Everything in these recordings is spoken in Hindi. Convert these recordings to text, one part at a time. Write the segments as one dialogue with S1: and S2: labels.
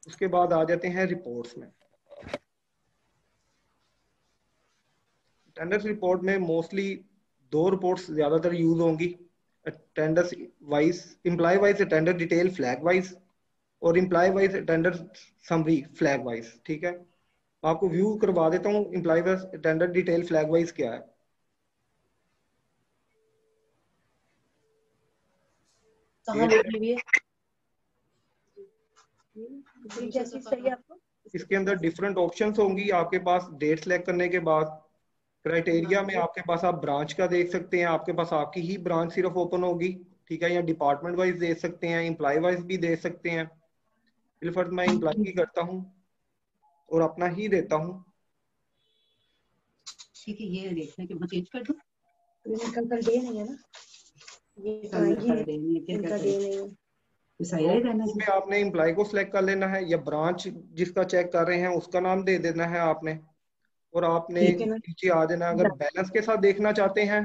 S1: उसके बाद आ जाते हैं रिपोर्ट्स में। अटेंडेंस रिपोर्ट में मोस्टली दो रिपोर्ट्स ज्यादातर यूज होंगी, attendance wise, employee wise attendance detail flag wise, और employee wise attendance summary flag wise. ठीक है, आपको व्यू करवा देता हूँ employee wise attendance detail flag wise क्या है।
S2: कहाँ लिखी हुई है? जैसी चाहिए आपको।
S1: इसके अंदर डिफरेंट ऑप्शंस होंगी आपके पास। डेट सेलेक्ट करने के बाद क्राइटेरिया में आपके पास आप ब्रांच का देख सकते हैं, आपके पास आपकी ही ब्रांच सिर्फ ओपन होगी। ठीक है, या डिपार्टमेंट वाइज दे सकते हैं, एम्प्लॉय वाइज भी दे सकते हैं। बिलफर्ज मैं एम्प्लॉय की करता हूँ और अपना ही देता हूँ।
S2: ठीक है, ये देखते हैं कि मैं चेंज कर दूं। कल डे नहीं है ना, ये कल डे नहीं है, इनका डे नहीं है।
S1: पे आपने एम्प्लॉय को सिलेक्ट कर लेना है, या ब्रांच जिसका चेक कर रहे हैं उसका नाम दे देना है आपने, और आपने नीचे आ जाना। अगर बैलेंस के साथ देखना चाहते हैं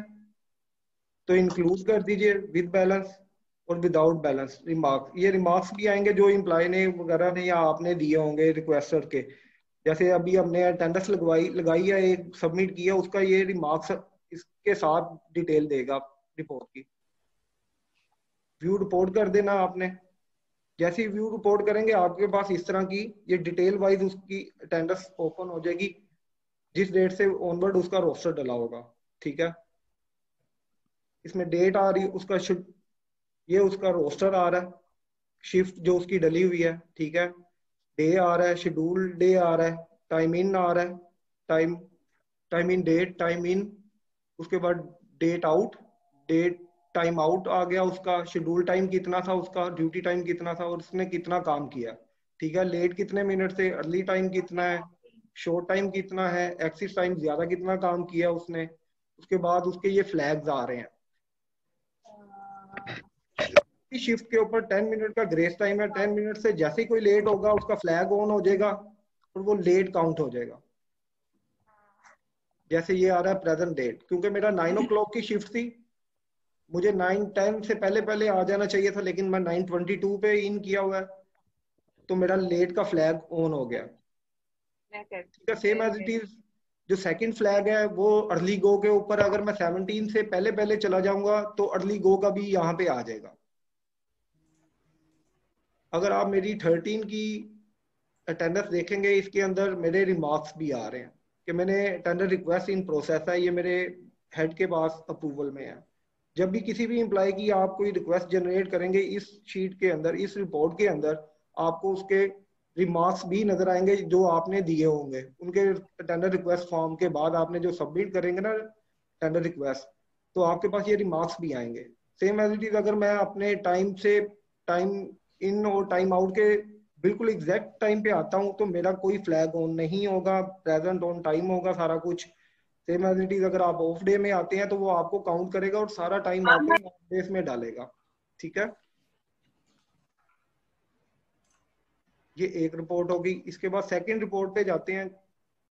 S1: तो इंक्लूड कर दीजिए विद बैलेंस, और विदाउट बैलेंस रिमार्क्स। ये रिमार्क्स भी आएंगे जो एम्प्लॉय ने वगैरह ने या आपने दिए होंगे रिक्वेस्टर के। जैसे अभी हमने अटेंडेंस लगाई है, एक सबमिट किया, उसका ये रिमार्क्स इसके साथ डिटेल देगा रिपोर्ट की। व्यू रिपोर्ट कर देना आपने। जैसे ही व्यू रिपोर्ट करेंगे आपके पास इस तरह की ये डिटेल वाइज उसकी अटेंडेंस ओपन हो जाएगी, जिस डेट से ऑनवर्ड उसका रोस्टर डला होगा। ठीक है, इसमें डेट आ रही है उसका, ये उसका रोस्टर आ रहा है, शिफ्ट जो उसकी डली हुई है। ठीक है, डे आ रहा है, शेड्यूल डे आ रहा है, टाइम इन आ रहा है, time time in date, time in, उसके बाद date out, date time out आ गया उसका, शेड्यूल टाइम कितना था उसका, ड्यूटी टाइम कितना था, और उसने कितना काम किया। ठीक है, लेट कितने मिनट से, अर्ली टाइम कितना है, शॉर्ट टाइम कितना है, एक्सिस टाइम ज्यादा कितना काम किया उसने। उसके बाद उसके ये फ्लैग्स आ रहे हैं। शिफ्ट के ऊपर 10 मिनट का ग्रेस टाइम है, 10 मिनट से जैसे ही कोई लेट होगा उसका फ्लैग ऑन हो जाएगा और वो लेट काउंट हो जाएगा। जैसे ये आ रहा है प्रेजेंट डेट, क्योंकि मेरा 9 o'clock की शिफ्ट थी, मुझे 9:10 से पहले पहले आ जाना चाहिए था, लेकिन मैं 9:22 पे इन किया हुआ है, तो मेरा लेट का फ्लैग ऑन हो गया। ठीक है, सेम एज इट इज जो सेकंड फ्लैग है वो अर्ली गो के ऊपर, अगर मैं 17 से पहले पहले चला जाऊंगा तो अर्ली गो का भी यहाँ पे आ जाएगा। अगर आप मेरी 13 की अटेंडेंस देखेंगे, इसके अंदर मेरे रिमार्क्स भी आ रहे हैं कि मैंने टेंडर रिक्वेस्ट इन प्रोसेस है, ये मेरे हेड के पास अप्रूवल में है। जब भी किसी भी एम्प्लॉय की आप कोई रिक्वेस्ट जनरेट करेंगे इस शीट के अंदर, इस रिपोर्ट के अंदर, आपको उसके रिमार्क्स भी नजर आएंगे जो आपने दिए होंगे। उनके टेंडर रिक्वेस्ट फॉर्म के बाद आपने जो सबमिट करेंगे ना टेंडर रिक्वेस्ट, तो आपके पास ये रिमार्क्स भी आएंगे। सेम एज इट इज अगर मैं अपने टाइम से टाइम इन और टाइम आउट के बिल्कुल एग्जैक्ट टाइम पे आता हूँ तो मेरा कोई फ्लैग ऑन नहीं होगा, प्रेजेंट ऑन टाइम होगा सारा कुछ। सेम एज इट इज अगर आप ऑफ डे में आते हैं तो वो आपको काउंट करेगा और सारा टाइम आपके डेज में डालेगा। ठीक है, ये एक रिपोर्ट होगी। इसके बाद सेकंड रिपोर्ट पे जाते हैं